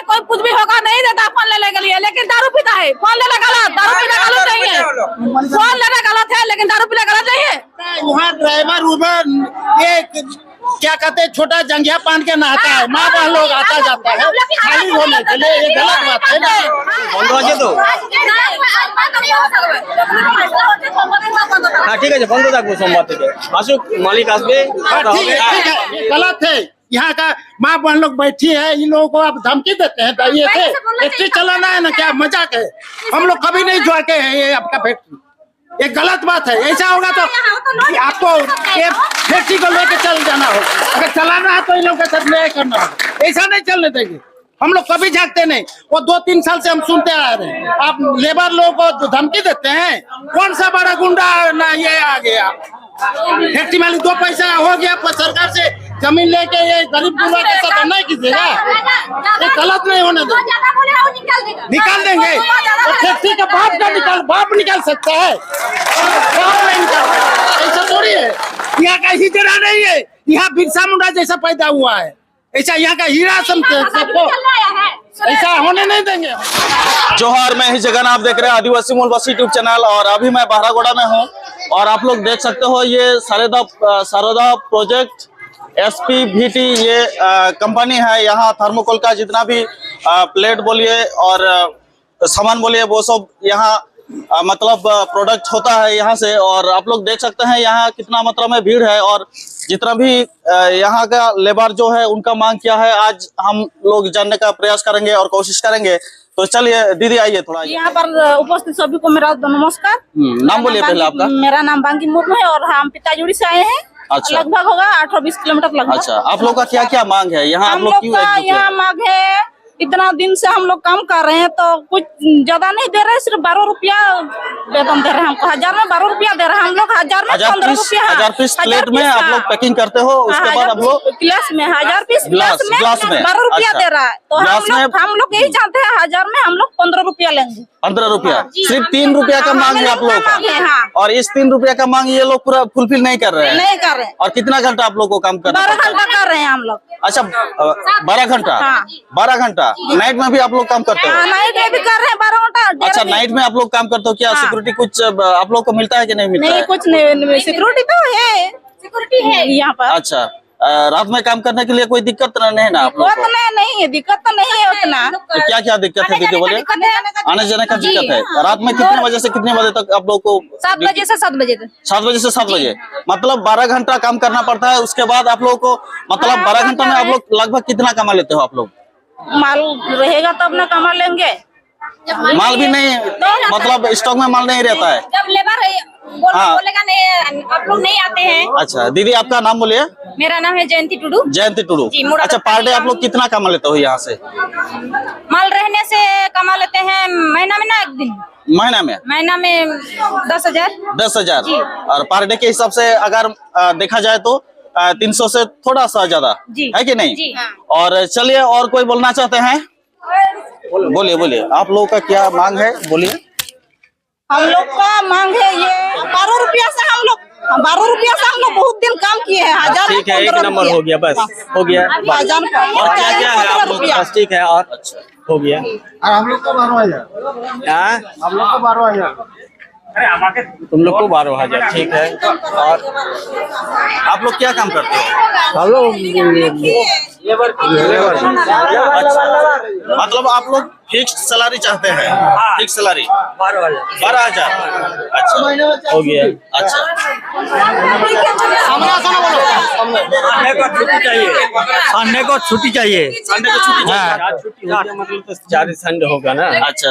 कोई कुछ भी होगा नहीं देता फोन लेने के लिए, लेकिन दारू पीता है। फोन लेना गलत, दारू पीना गलत नहीं है। फोन लेना गलत है लेकिन दारू पीना गलत नहीं है। वहाँ ड्राइवर उबर ये क्या कहते हैं छोटा जंघिया पान के नहाता है, माँ बहन लोग आता जाता है खाली होने के लिए, ये गलत बात है ना। हाँ ठीक है, बंद থাকবো সোমবার থেকে। আসুক মালিক আসবে। ठीक है, ये गलत है। यहाँ का माँ बहन लोग बैठी है, इन लोगों को आप धमकी देते हैं। ये थे फैक्ट्री चलाना है ना, क्या मजाक है? हम लोग कभी नहीं जुआ के हैं ये आपका फैक्ट्री, ये गलत बात है। ऐसा होगा तो आपको ये फैक्ट्री को लेके चल जाना होगा। अगर चलाना है तो इन लोगों के साथ नहीं करना होगा, ऐसा नहीं चलने देंगे। हम लोग कभी झाँकते नहीं, वो 2-3 साल से हम सुनते आ रहे हैं। आप लेबर लोगों को धमकी देते हैं, कौन सा बड़ा गुंडा ना ये आ गया फैक्ट्री मालिक 2 पैसा हो गया सरकार से जमीन लेके, ये गरीब गुंडा के साथ अन्याय कीजिएगा, ये गलत नहीं होने देंगे। निकाल देंगे तो फैक्ट्री का बाप निकाल सकता है, बाप नहीं निकाल सकता। ऐसा थोड़ी है, यहाँ का ही जगह नहीं है। यहाँ बिरसा मुंडा जैसा पैदा हुआ है, ऐसा यहाँ का हीरा समझते सबको, ऐसा होने नहीं देंगे। जोहार, मैं ही जगन, आप देख रहे हैं आदिवासी मूल बस यूट्यूब चैनल। और अभी मैं बहरागोड़ा में हूँ और आप लोग देख सकते हो ये शारदा प्रोजेक्ट SPVT ये कंपनी है। यहाँ थर्मोकोल का जितना भी प्लेट बोलिए और सामान बोलिए वो सब यहाँ मतलब प्रोडक्ट होता है यहाँ से। और आप लोग देख सकते हैं यहाँ कितना मात्रा में भीड़ है और जितना भी यहाँ का लेबर जो है उनका मांग क्या है आज हम लोग जानने का प्रयास करेंगे और कोशिश करेंगे। तो चलिए दीदी आइए थोड़ा। यहाँ पर उपस्थित सभी को मेरा नमस्कार। नाम बोलिए पहले आपका। मेरा नाम बांकी मुर्मू है और हम पिताजुड़ी से आए हैं। अच्छा। लगभग होगा 18-20 किलोमीटर लगभग। अच्छा, आप लोग का क्या क्या मांग है यहाँ? आप लोग क्यों यहाँ मांग है, इतना दिन से हम लोग काम कर रहे हैं तो कुछ ज्यादा नहीं दे रहे, सिर्फ 12 रुपया वेतन दे रहे हैं हमको। 1000 में 12 रुपया दे रहे हैं हम लोग, 1000 में 15 रुपया। 1000 पीस प्लेट में आप लोग पैकिंग करते हो, उसके बाद आप लोग ग्लास में 1000 पीस ग्लास में 12 रुपया दे रहा है। तो हम लोग यही चाहते हैं 1000 में हम लोग 15 रुपया लेंगे। 15 रुपया, सिर्फ 3 रुपया का मांग है आप लोगों का। और इस 3 रुपया का मांग ये लोग पूरा फुलफिल नहीं कर रहे हैं। नहीं कर रहे हैं। और कितना घंटा आप लोग को काम करना? 12 घंटा कर रहे हैं हम लोग। अच्छा, 12 घंटा। 12 घंटा नाइट में भी आप लोग काम करते हो? नाइट में भी कर रहे हैं 12 घंटा। अच्छा, नाइट में आप लोग काम करते हो, क्या सिक्योरिटी कुछ आप लोग को मिलता है कि नहीं मिलता? नहीं, कुछ नहीं, सिक्योरिटी तो है, सिक्योरिटी है यहाँ पर। अच्छा, रात में काम करने के लिए कोई दिक्कत नहीं है ना आप लोग को? नहीं है, दिक्कत तो नहीं है उतना। तो क्या क्या दिक्कत है दीदी बोले? आने जाने का दिक्कत है। रात में कितने बजे से कितने बजे तक आप लोग को? 7 बजे से 7 बजे तक। 7 बजे से 7 बजे, मतलब 12 घंटा काम करना पड़ता है। उसके बाद आप लोग को मतलब 12 घंटा में आप लोग लगभग कितना कमा लेते हो आप लोग? माल रहेगा तब ना कमा लेंगे। माल भी नहीं, मतलब स्टॉक में माल नहीं रहता है। जब लेबर बोलेगा नहीं, आप लोग नहीं आते हैं। अच्छा दीदी, आपका नाम बोलिए। मेरा नाम है जयंती टुडू। जयंती टुडू। अच्छा, पर डे आप लोग कितना कमा लेते हो यहाँ से? माल रहने से कमा लेते हैं महीना में ना, एक दिन महीना में 10,000। 10,000। और पर डे के हिसाब से अगर देखा जाए तो 300 से थोड़ा सा ज्यादा है कि नहीं? और चलिए, और कोई बोलना चाहते हैं? बोलिए आप लोगों का क्या मांग है, बोलिए। हम लोग का मांग है ये 12 रुपया से हम लोग 12 रुपया से हम लोग बहुत दिन काम किए हैं। 1000 ठीक है, 1 नंबर हो गया, बस हो गया। और क्या क्या है आप लोग? बस ठीक है, और अच्छा हो गया। और हम लोग को 12,000। हम लोग को 12,000। तुम लोग को 12,000, ठीक है। और आप लोग क्या काम करते हो? हम लोग लेबर। मतलब आप लोग फिक्स्ड सैलरी चाहते हैं? Fix salary 12,000। अच्छा हो गया। अच्छा, संडे को छुट्टी चाहिए। संडे को छुट्टी चाहिए। मतलब तो 4 संडे होगा ना। अच्छा,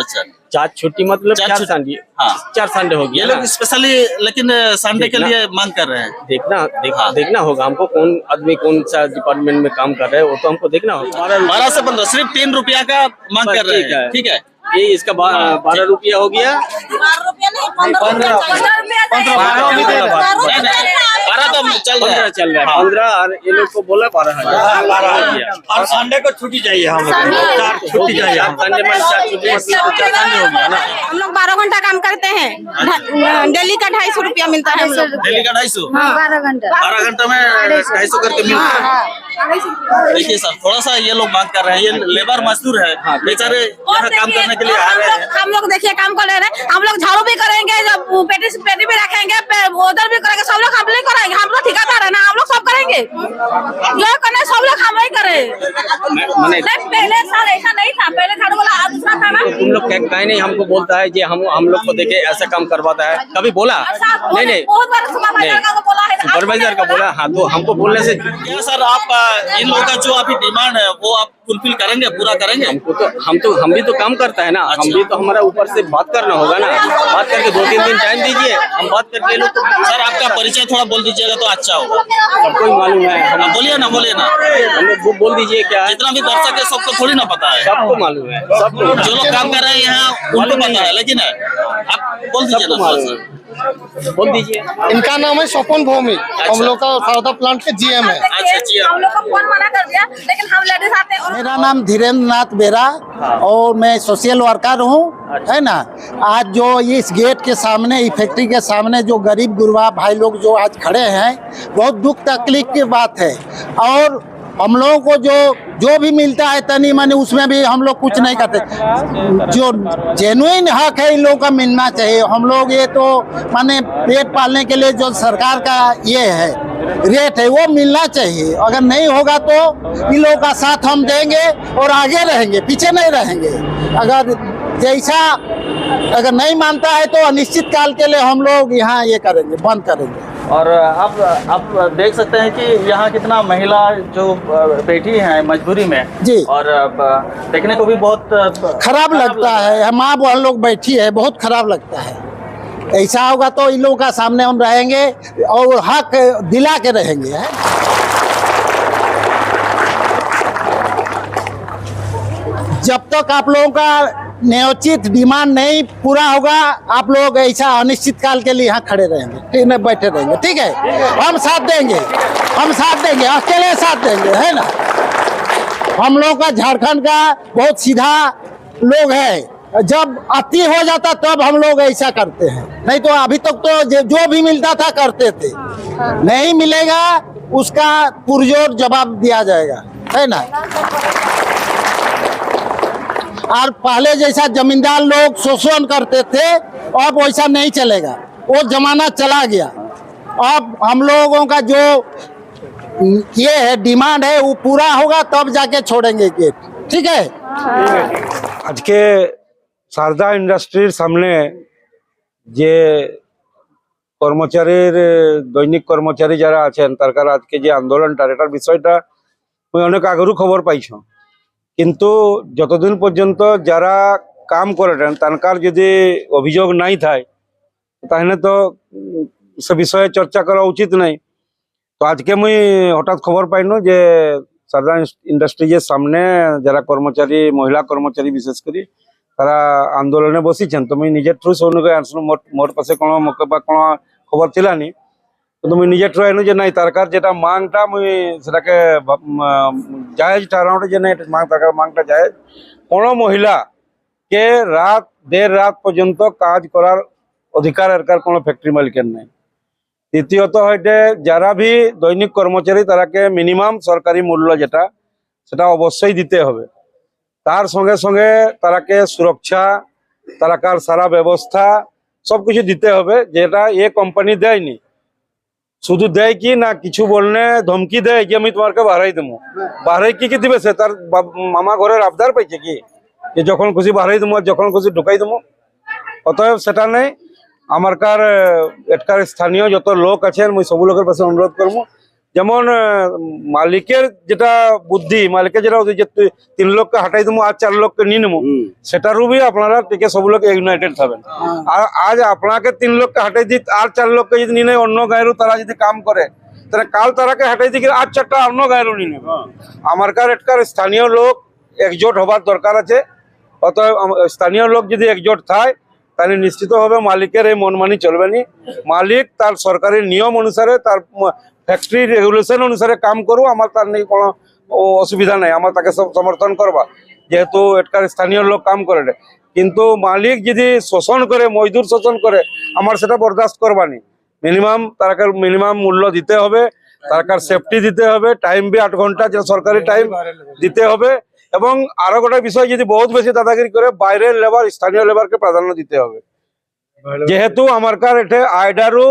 4 छुट्टी मतलब 4 संडे। हाँ, 4 संडे हो गया। ये लोग स्पेशली लेकिन संडे के लिए मांग कर रहे हैं। देखना होगा हमको, कौन आदमी कौन सा डिपार्टमेंट में काम कर रहे हैं वो तो हमको देखना होगा। 12 से 15, सिर्फ 3 रुपया का मांग कर रहे हैं। ठीक है, ये इसका 12 रुपया हो गया। 12 रुपया नहीं, 15 रुपया। 12 तो चल रहा 15 है। चल रहा है, 15 और ये लोग को बोला 12,000। और संडे को छुट्टी चाहिए हम लोग को, 4 छुट्टी चाहिए हम संडे में 4 छुट्टी मतलब तो 4 संडे हो गया ना। हम लोग 12 घंटा काम करते हैं, डेली का 250 रुपया मिलता है हम लोग। डेली का 250, 12 घंटा 12 घंटे में 250 करके मिलता है। देखिए सर, थोड़ा सा ये लोग बात कर रहे हैं, ये लेबर मजदूर है, बेचारे यहाँ काम करने के लिए आ रहे हैं। हम लोग देखिए काम कर रहे हैं, हम लोग झाड़ू भी करेंगे, जब पेटी भी रखेंगे, उधर भी करेंगे, सब लोग हम नहीं करेंगे, हम लोग ठेकेदार है ना, हम लोग सब करेंगे, जो करने सब लोग हम नहीं करे। पहले साल ऐसा नहीं था, पहले झाड़ू वाला दूसरा था ना। तुम लोग कहीं नहीं हमको बोलता है कि हम लोग को देखे ऐसा काम करवाता है, कभी बोला? नहीं, बहुत बार सुपरवाइजर का बोला है, सुपरवाइजर का बोला। हाँ, तो हमको बोलने से क्या सर आप इन लोगों का जो अभी डिमांड है वो आप फुलफिल करेंगे, पूरा करेंगे? हम भी तो काम करता है ना, हम भी तो हमारा ऊपर से बात करना होगा ना, बात करके 2-3 दिन टाइम दीजिए, हम बात करके लोग। सर आपका परिचय थोड़ा बोल दीजिएगा तो अच्छा होगा। सबको ही मालूम है, हाँ, बोलिए ना हम लोग वो बोल दीजिए क्या है, जितना भी दर्शक है सबको थोड़ी ना पता है। सबको मालूम है, सबको जो लोग काम कर रहे हैं यहाँ उनको पता है, लेकिन आप बोल दीजिए ना थोड़ा सा। बोल दीजिए। इनका नाम है स्वपन भौमिक, हम लोग का सारदा प्लांट के जीएम है। अच्छा जी, हम लोग को फोन मना कर दिया, लेकिन हम लेडीज आते हैं। मेरा नाम धीरेन्द्र नाथ बेरा और मैं सोशल वर्कर हूँ, है ना। आज जो इस गेट के सामने, इस फैक्ट्री के सामने जो गरीब गुरबा भाई लोग जो आज खड़े हैं, बहुत दुख तकलीफ की बात है। और हम लोगों को जो भी मिलता है तनी मनी, उसमें भी हम लोग कुछ नहीं करते। जो जेन्युइन हक है इन लोगों का मिलना चाहिए। हम लोग ये तो माने पेट पालने के लिए जो सरकार का ये है रेट है वो मिलना चाहिए। अगर नहीं होगा तो इन लोगों का साथ हम देंगे और आगे रहेंगे, पीछे नहीं रहेंगे। अगर नहीं मानता है तो अनिश्चित काल के लिए हम लोग यहाँ ये करेंगे, बंद करेंगे। और आप देख सकते हैं कि यहाँ कितना महिला जो बैठी है मजबूरी में जी, और देखने को भी बहुत खराब लगता है। माँ बहन लोग बैठी है, बहुत खराब लगता है। ऐसा होगा तो इन लोगों का सामने हम रहेंगे और हक दिला के रहेंगे, है? जब तक आप लोगों का न्यायोचित डिमांड नहीं पूरा होगा, आप लोग ऐसा अनिश्चित काल के लिए यहाँ खड़े रहेंगे, ठीक है, बैठे रहेंगे, ठीक है। हम साथ देंगे, अकेले साथ देंगे, है ना। हम लोग का झारखंड का बहुत सीधा लोग है, जब अति हो जाता तब हम लोग ऐसा करते हैं, नहीं तो अभी तक तो जो भी मिलता था करते थे। नहीं मिलेगा उसका पुरजोर जवाब दिया जाएगा, है ना। और पहले जैसा जमींदार लोग शोषण करते थे, अब वैसा नहीं चलेगा, वो जमाना चला गया। अब हम लोगों का जो ये है डिमांड है वो पूरा होगा तब जाके छोड़ेंगे गेट, ठीक है। আজকে সারদা ইন্ডাস্ট্রির সামনে যে কর্মচারীর দৈনিক কর্মচারী যারা আছেন তার আজকে যে আন্দোলনটা, এটার বিষয়টা আমি অনেক আগেরও খবর পাইছ, কিন্তু যতদিন পর্যন্ত যারা কাম করেন তার যদি অভিযোগ নাই থাকে তাহলে তো সে বিষয়ে চর্চা করা উচিত নাই। তো আজকে মুই হঠাৎ খবর পাইনু যে সারদা ইন্ডাস্ট্রিজের সামনে যারা কর্মচারী, মহিলা কর্মচারী বিশেষ করে তারা আন্দোলনে বসিছেন। তো মুই নিজের থ্রু সৌনকে আসলু, মোর পাশে কোনো মৌকে বা কোনো খবর ছিলানি, কিন্তু মুই নিজের থ্রু আইনু যে নাই তারকার যেটা মাংটা মুই সেটাকে জায়েজ ঠাহরানোটা যে নাই মাং, তারকার মাংটা জায়েজ। কোনো মহিলাকে দেড় রাত পর্যন্ত কাজ করার অধিকার এরকার কোনো ফ্যাক্টরি মালিকের নাই। দ্বিতীয়ত হইতে যারা ভি দৈনিক কর্মচারী তারাকে মিনিমাম সরকারি মূল্য যেটা সেটা অবশ্যই দিতে হবে। তার সঙ্গে সঙ্গে তারাকে সুরক্ষা, তারাকার সারা ব্যবস্থা সবকিছু দিতে হবে, যেটা এ কোম্পানি দেয়নি। শুধু দেয় কি না, কিছু বললে ধমকি দেয় যে আমি তোমাকে বাড়াই দেবো। বাড়াই কি দিবে? সে তার মামা ঘরের আবদার পাইছে কি যে যখন খুশি বাড়াই দেবো আর যখন খুশি ঢুকাই দেবো? অতএব সেটা নেই। আমারকার এটকার স্থানীয় যত লোক আছেন মুই সব লোকের পাশে অনুরোধ করবো, যেমন মালিকের যেটা বুদ্ধি, মালিকের যেটা যে 3 লোককে হাঁটাই দেবো আর 4 লোককে নিয়ে নেবো, সেটারও বি আপনারা টিকে সব লোক ইউনাইটেড থাকবেন। আর আজ আপনাকে 3 লোককে হাঁটাই দিই আর 4 লোককে যদি নিয়ে নেয় অন্য গায়েরও তারা যদি কাম করে, তাহলে কাল তারাকে হাঁটাই দিকে আর 4টা অন্য গায়েরও নিয়ে নেবে। আমারকার এটকার স্থানীয় লোক একজোট হবার দরকার আছে। অতএব স্থানীয় লোক যদি একজোট থাকে তাহলে নিশ্চিতভাবে মালিকের এই মনমানি চলবে নি। মালিক তার সরকারি নিয়ম অনুসারে তার ফ্যাক্টরি রেগুলেশন অনুসারে কাম করু, আমার তার নেই কোনো অসুবিধা নাই, আমার তাকে সব সমর্থন করবা, যেহেতু এটার স্থানীয় লোক কাম করে। কিন্তু মালিক যদি শোষণ করে, মজদুর শোষণ করে, আমার সেটা বরদাস্ত করবানি। মিনিমাম তারকার মিনিমাম মূল্য দিতে হবে, তারকার সেফটি দিতে হবে, টাইম বি 8 ঘন্টা যে সরকারি টাইম দিতে হবে। এবং আরো গোটা বিষয় যদি বহুত বেশি দাদাগিরি করে, বাইরের লেবার স্থানীয় লেবারকে প্রাধান্য দিতে হবে। যেহেতু আমার কার এঠে আইডারু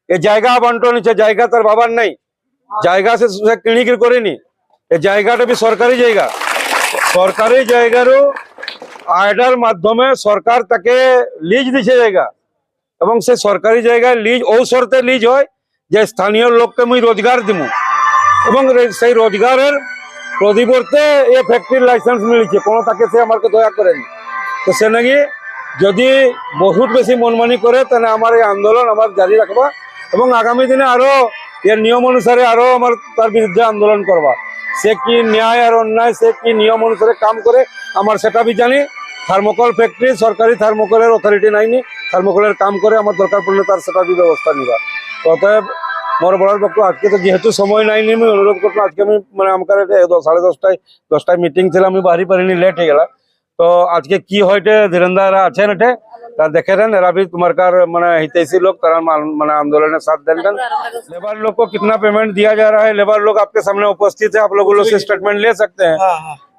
এ জায়গা আবন্টন হচ্ছে, জায়গা তার বাবার নাই, জায়গা সে কিনিকি করেনি, এ জায়গাটা বি সরকারি জায়গা। সরকারি জায়গারও আইডার মাধ্যমে সরকার তাকে লিজ দিছে জায়গা, এবং সে সরকারি জায়গায় লিজ ও শর্তে লিজ হয় যে স্থানীয় লোককে মুই রোজগার দিমু, এবং সেই রোজগারের পরিবর্তে এ ফ্যাক্টরির লাইসেন্স মিলিছে, কোনো তাকে সে আমাকে দয়া করেনি। তো সে নাকি যদি বহুত বেশি মনমানি করে, তাহলে আমার এই আন্দোলন আমার জারি রাখবা, এবং আগামী দিনে আরো এর নিয়ম অনুসারে আরো আমার তার বিরুদ্ধে আন্দোলন করবা। সে কি ন্যায় আর অন্যায়, সে কি নিয়ম অনুসারে কাম করে, আমার সেটা বি জানি। থার্মোকল ফ্যাক্টরি সরকারি থার্মোকলের অথরিটি নাইনি, থার্মোকলের কাম করে, আমার দরকার পড়লে তার সেটা বি ব্যবস্থা নিবা। অতএব মোর বলার পক্ষ আজকে তো যেহেতু সময় নাইনি, আমি অনুরোধ করলাম আজকে আমি মানে আমার 10:30 মিটিং ছিল, আমি বাড়ি পারিনি, লেট হয়ে গেল। তো আজকে কি হয়টে ধীরেন্দ্র আছেন এটে তা দেখে रेन, एरा भी तुम्हारे कार मैंने हितैषी लोग तरह मैंने आंदोलन में साथ देन। लेबर लोग को कितना पेमेंट दिया जा रहा है, लेबर लोग आपके सामने उपस्थित है, आप लोग से स्टेटमेंट ले सकते हैं।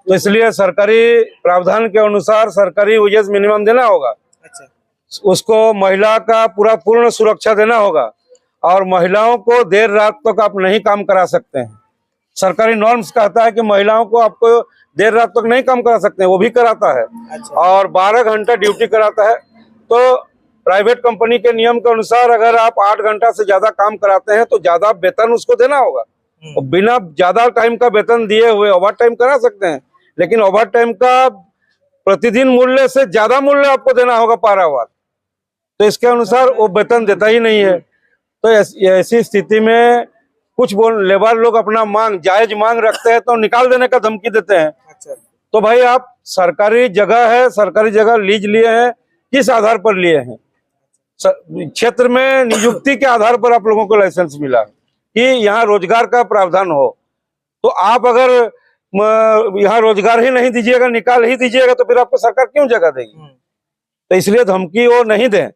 तो इसलिए सरकारी प्रावधान के अनुसार सरकारी वेजेस मिनिमम देना होगा, उसको महिला का पूर्ण सुरक्षा देना होगा, और महिलाओं को देर रात तक आप नहीं काम करा सकते हैं। सरकारी नॉर्म्स कहता है कि महिलाओं को आपको देर रात तक नहीं काम करा सकते हैं, वो भी कराता है। और 12 घंटा ड्यूटी कराता है। तो प्राइवेट कंपनी के नियम के अनुसार अगर आप 8 घंटा से ज्यादा काम कराते हैं तो ज्यादा वेतन उसको देना होगा, और बिना ज्यादा टाइम का वेतन दिए हुए ओवर टाइम करा सकते हैं, लेकिन ओवर टाइम का प्रतिदिन मूल्य से ज्यादा मूल्य आपको देना होगा पर आवर। तो इसके अनुसार वो वेतन देता ही नहीं है। तो ऐसी स्थिति में कुछ लेबर लोग अपना जायज मांग रखते हैं तो निकाल देने का धमकी देते हैं। तो भाई आप सरकारी जगह है, सरकारी जगह लीज लिए हैं, किस आधार पर लिए हैं? क्षेत्र में नियुक्ति के आधार पर आप लोगों को लाइसेंस मिला कि यहाँ रोजगार का प्रावधान हो। तो आप अगर यहाँ रोजगार ही नहीं दीजिएगा, निकाल ही दीजिएगा, तो फिर आपको सरकार क्यों जगह देगी? तो इसलिए धमकी वो नहीं दें,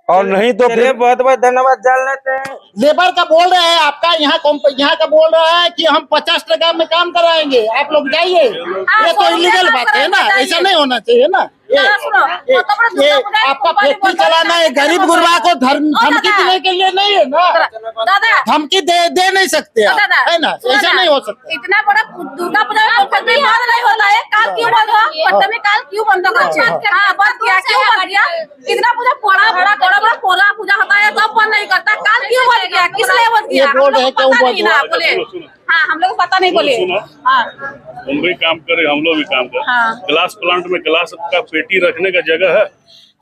और नहीं तो फिर बहुत बहुत धन्यवाद। जान लेते हैं, लेबर का बोल रहे हैं, आपका यहाँ का बोल रहा है कि हम 50 टका में काम कराएंगे, आप लोग जाइए। ये तो इलीगल बात है ना, ऐसा नहीं होना चाहिए ना। ये आपका फैक्ट्री चलाना है, गरीब गुरबा को धमकी देने के लिए नहीं है ना, धमकी दे नहीं सकते आप, है ना, ऐसा नहीं हो सकता। इतना बड़ा दुर्गा पूजा में फैक्ट्री बंद नहीं होता है, काल क्यों बंद हुआ? पट्टमी काल क्यों बंद हुआ? हाँ बंद किया, क्यों बंद किया? इतना पूजा बड़ा पोला पूजा होता है तब बंद नहीं करता, काल क्यों बंद किया? किस लिए बंद किया? हम लोग को पता नहीं ना, बोले हाँ हम लोग को पता नहीं, बोले हाँ हम भी काम करे, हम लोग भी काम करे। हाँ। ग्लास प्लांट में ग्लास का पेटी रखने का जगह है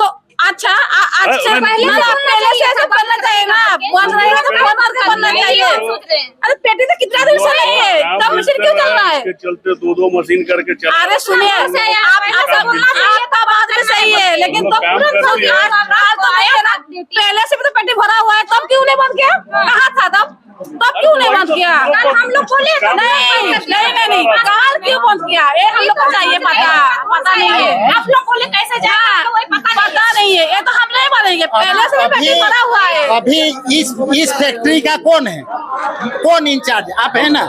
तो अच्छा आज से पहले से ऐसा करना चाहिए ना, बंद रहेगा तो बंद करके बनना चाहिए। अरे पेटी तो कितना दिन से नहीं है, तब मशीन क्यों चल रहा है? इसके चलते दो मशीन करके चल। अरे सुनिए, आपका बात भी सही है, लेकिन तब पहले से भी तो पेटी भरा हुआ है, तब क्यों नहीं बंद किया? कहा था तब क्यों नहीं बंद किया? हम लोग बोले नहीं, काल क्यों बंद किया? ये हम लोग को चाहिए पता नहीं है। आप लोग बोले कैसे जाए, पता नहीं है, ये तो हम नहीं बनेंगे, पहले से पेटी भरा हुआ है। अभी इस फैक्ट्री का कौन है, कौन इंचार्ज? आप है ना,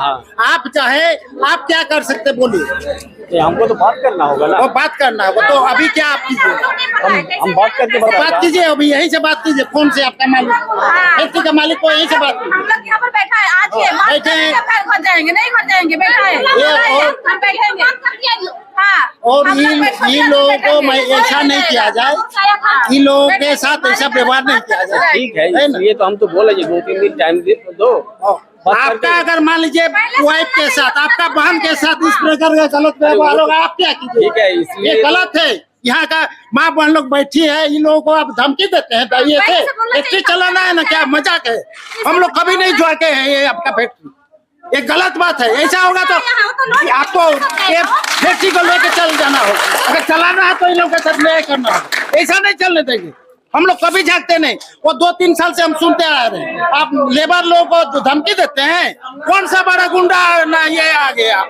आप चाहे आप क्या कर सकते बोलिए? हमको तो बात करना होगा ना, वो बात करना होगा। तो अभी क्या आप कीजिए, हम बात करके बात कीजिए, अभी यहीं से बात कीजिए। फोन से आपका मालिक, फैक्ट्री का मालिक को यहीं से बात कीजिए। हम लोग यहाँ पर बैठा है, आज ये बैठे हैं, घर जाएंगे नहीं घर जाएंगे, बैठा है बैठेंगे। हाँ और इन लोगों को ऐसा नहीं किया जाए, इन लोगों के साथ ऐसा व्यवहार नहीं किया जाए। ठीक है, ये तो हम तो बोले 2-3 दिन टाइम दो। आपका अगर मान लीजिए वाइफ के साथ, आपका बहन के साथ इस प्रकार का गलत व्यवहार होगा, आप क्या कीजिए? ठीक है, इसलिए ये गलत है। यहाँ का माँ बहन लोग बैठी है, इन लोगों को आप धमकी देते हैं। ये फैक्ट्री चलाना है ना, क्या मजाक है? हम लोग कभी नहीं ज्वाके हैं ये आपका फैक्ट्री, ये गलत बात है। ऐसा होगा तो आपको ये फैक्ट्री को लेकर चल जाना होगा, अगर चलाना है तो इन लोगों के साथ न्याय करना होगा। ऐसा नहीं चलने देंगे हम लोग, कभी झांकते नहीं। वो 2-3 साल से हम सुनते आ रहे हैं। आप लेबर लोगों को जो धमकी देते हैं, कौन सा बड़ा गुंडा ना ये आ गया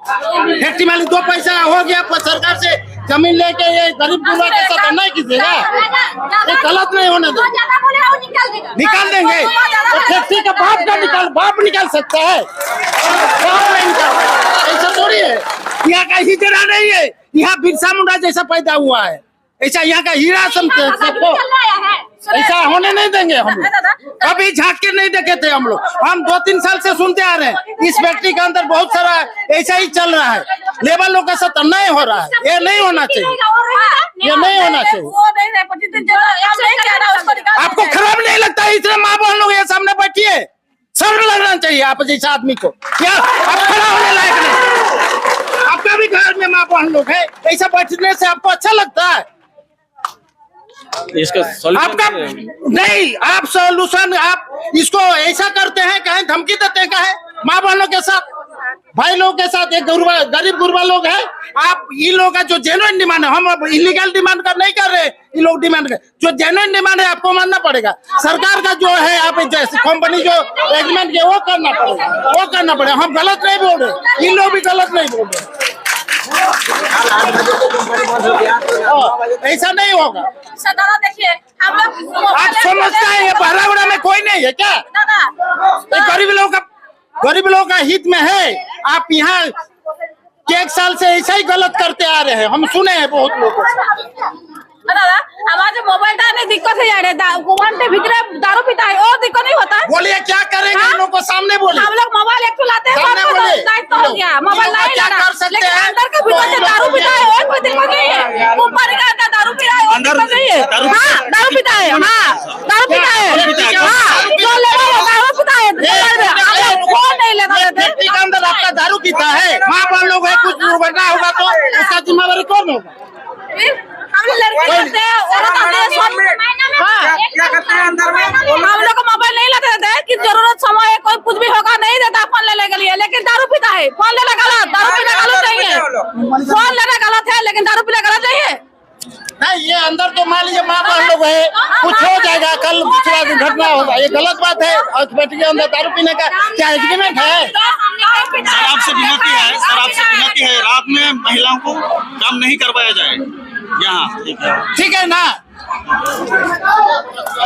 फैक्ट्री मालिक 2 पैसा हो गया सरकार से जमीन लेके ये गरीब गुरबा के साथ अन्याय कीजिएगा, ये गलत नहीं होने देंगे, निकाल देंगे। तो फैक्ट्री का बाप निकाल सकता है, बाप नहीं निकाल, ऐसा थोड़ी है। यहाँ का हिजरा नहीं है, यहाँ बिरसा मुंडा जैसा पैदा हुआ है, ऐसा यहाँ का हीरा समझते सबको, ऐसा होने नहीं देंगे हम लोग। कभी झांक के नहीं देखे थे हम लोग, हम 2-3 साल से सुनते आ रहे हैं। इस फैक्ट्री के अंदर बहुत सारा ऐसा ही चल रहा है, लेबर लोग के साथ अन्याय हो रहा है, ये नहीं होना चाहिए, ये नहीं होना चाहिए। आपको खराब नहीं लगता है? इतने माँ बहन लोग ये सामने बैठी है, शर्म लगना चाहिए आप जैसे आदमी को। क्या आप खड़ा होने लायक नहीं? आपका भी घर में माँ बहन लोग है, ऐसा बैठने से आपको अच्छा लगता है? इसका आपका नहीं, आप सोल्यूशन आप इसको ऐसा करते हैं, कहें धमकी देते हैं, कहें माँ बहनों के साथ, भाई लोगों के साथ, एक गरीब गुरबा लोग हैं। आप इन लोगों का जो जेन्युइन डिमांड है, हम अब इलीगल डिमांड कर नहीं कर रहे, ये लोग डिमांड कर, जो जेन्युइन डिमांड है आपको मानना पड़ेगा। सरकार का जो है, आप जैसे कंपनी जो एग्रीमेंट किया वो करना पड़ेगा, वो करना पड़ेगा। हम गलत नहीं बोल रहे, इन लोग भी गलत नहीं बोल रहे, ऐसा नहीं होगा। दादा देखिए, हम लोग आप समझते हैं ये बहरागुड़ा में कोई नहीं है क्या? ये गरीब लोगों का हित में है। आप यहाँ 1 साल से ऐसा ही गलत करते आ रहे हैं, हम सुने हैं बहुत लोगों से। दादा हमारे मोबाइल में दिक्कत है यार, भीतर दारू पीता है और दिक्कत नहीं होता है। बोलिए क्या करेंगे? हम लोग को सामने बोलिए। हम लोग मोबाइल एक लाते हैं, दायित्व हो गया, मोबाइल नहीं लाना, लेकिन अंदर के भीतर से दारू पीता है और कोई दिक्कत नहीं है। ऊपर का दारू पी रहा है और दिक्कत नहीं है। हाँ दारू पीता है, हाँ दारू पीता है, हाँ जो लेगा वो दारू पीता है। कौन नहीं लेगा? फैक्ट्री के अंदर आपका दारू पीता है, माँ बहन लोग है, कुछ दुर्घटना होगा तो उसका जिम्मेवारी कौन होगा? हम लोग लड़के करते हैं, औरत आते हैं, सब क्या करते हैं अंदर में? हम लोग को मोबाइल नहीं लेते देते कि जरूरत समय कोई कुछ भी होगा नहीं देता फोन लेने के लिए, लेकिन दारू पीता है। फोन लेना गलत, दारू पीना गलत नहीं है, फोन लेना गलत है, लेकिन दारू पीना गलत नहीं है। नहीं, ये अंदर तो मान लीजिए माँ बहन लोग है, कुछ हो जाएगा, कल दूसरा दुर्घटना होगा, ये गलत बात है। और फैक्ट्री के अंदर दारू पीने का क्या एग्रीमेंट है? सर आपसे विनती है, सर आपसे विनती है, रात में महिलाओं को काम नहीं करवाया जाए यहाँ, ठीक है ना?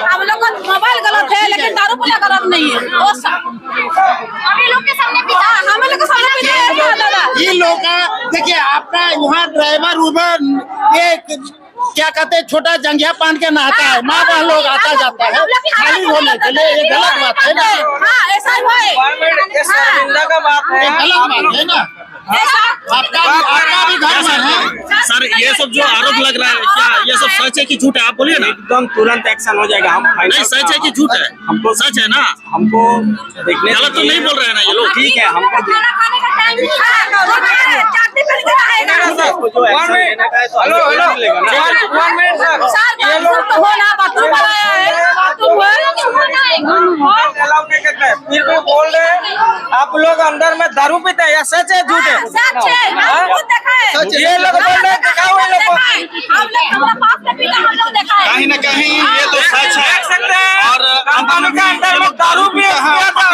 हम लोग का मोबाइल गलत है, लेकिन दारू पीना गलत नहीं है। हम लोग के सामने पीता है, हम लोग के सामने पीता है दादा। ये लोग का देखिए, आपका वहाँ ड्राइवर उबर ये क्या कहते हैं, छोटा जंघिया पहन के नहाता है, माँ बहन लोग आता जाता है खाली होने के लिए, ये गलत बात है ना? हाँ ऐसा ही है, का बात है, गलत बात है ना? आपका भी घर में है। सर ये सब जो आरोप लग रहा है, क्या ये सब सच है कि झूठ है? आप बोलिए ना। एकदम तुरंत एक्शन हो जाएगा। हम नहीं सच है कि झूठ है? हमको सच है ना? हमको देखने गलत तो नहीं बोल रहे हैं ना ये लोग? ठीक है, हमको जो फिर भी बोल रहे हैं आप लोग अंदर में दारू पीते हैं, या सच है झूठ है? ये लोग बोल रहे हैं, दिखाओ ये लोग। कहीं न कहीं ये तो सच है। और अंदर में दारू भी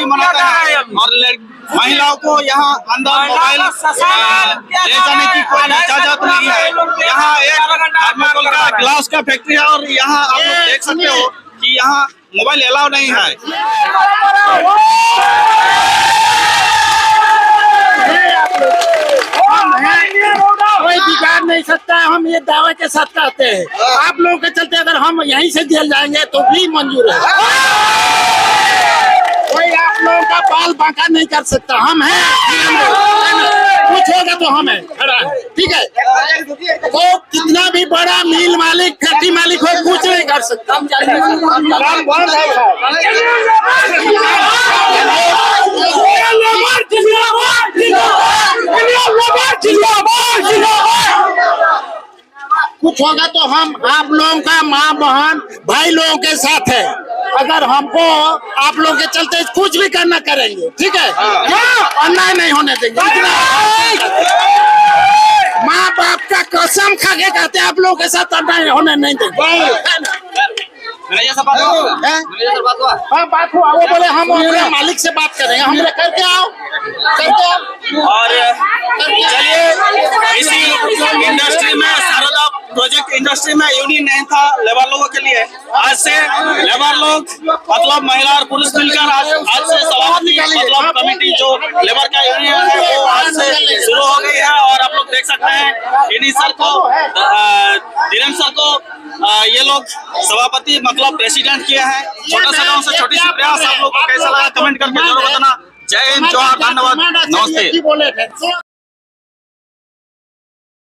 मनाता है और महिलाओं को यहाँ अंदर मोबाइल ले जाने की कोई इजाजत नहीं है। यहाँ एक थर्माकोल का ग्लास का फैक्ट्री है और यहाँ आप लोग देख सकते हो कि यहाँ मोबाइल अलाउ नहीं है। कोई बिगाड़ नहीं सकता है, हम ये दावे के साथ कहते हैं। आप लोगों के चलते अगर हम यहीं से जेल जाएंगे तो भी मंजूर है, कोई आप लोगों का बाल बांका नहीं कर सकता। हम हैं, कुछ होगा तो हम हैं, खड़ा है, ठीक है? तो कितना भी बड़ा मिल मालिक, फैक्ट्री मालिक हो, कुछ नहीं कर सकता। कुछ होगा तो हम आप लोगों का माँ बहन भाई लोगों के साथ है। अगर हमको आप लोगों के चलते कुछ भी करना करेंगे, ठीक है? अन्याय नहीं होने देंगे। माँ बाप का कसम खा आगे कहते हैं आप लोगों के साथ अन्याय होने नहीं देंगे। मैनेजर से बात हुआ? हैं? मैनेजर से बात हुआ? हाँ बात हुआ, वो बोले हम अपने मालिक से बात करेंगे, हम बोले करके आओ। और चलिए इसी इंडस्ट्री में शारदा प्रोजेक्ट इंडस्ट्री में यूनियन नहीं था लेबर लोगों के लिए। आज से लेबर लोग मतलब महिला और पुरुष मिलकर आज से सभापति मतलब कमेटी जो लेबर का यूनियन है वो आज से शुरू हो गई है। और आप लोग देख सकते हैं इन्हीं सर को धीरेन्द्र सर को ये लोग सभापति मतलब प्रेसिडेंट किए हैं। छोटा सा गाँव से छोटी सी प्रयास। आप लोग को कैसा लगा कमेंट करके जरूर बताना। जय हिंद, जोहार, धन्यवाद, नमस्ते। बोले थे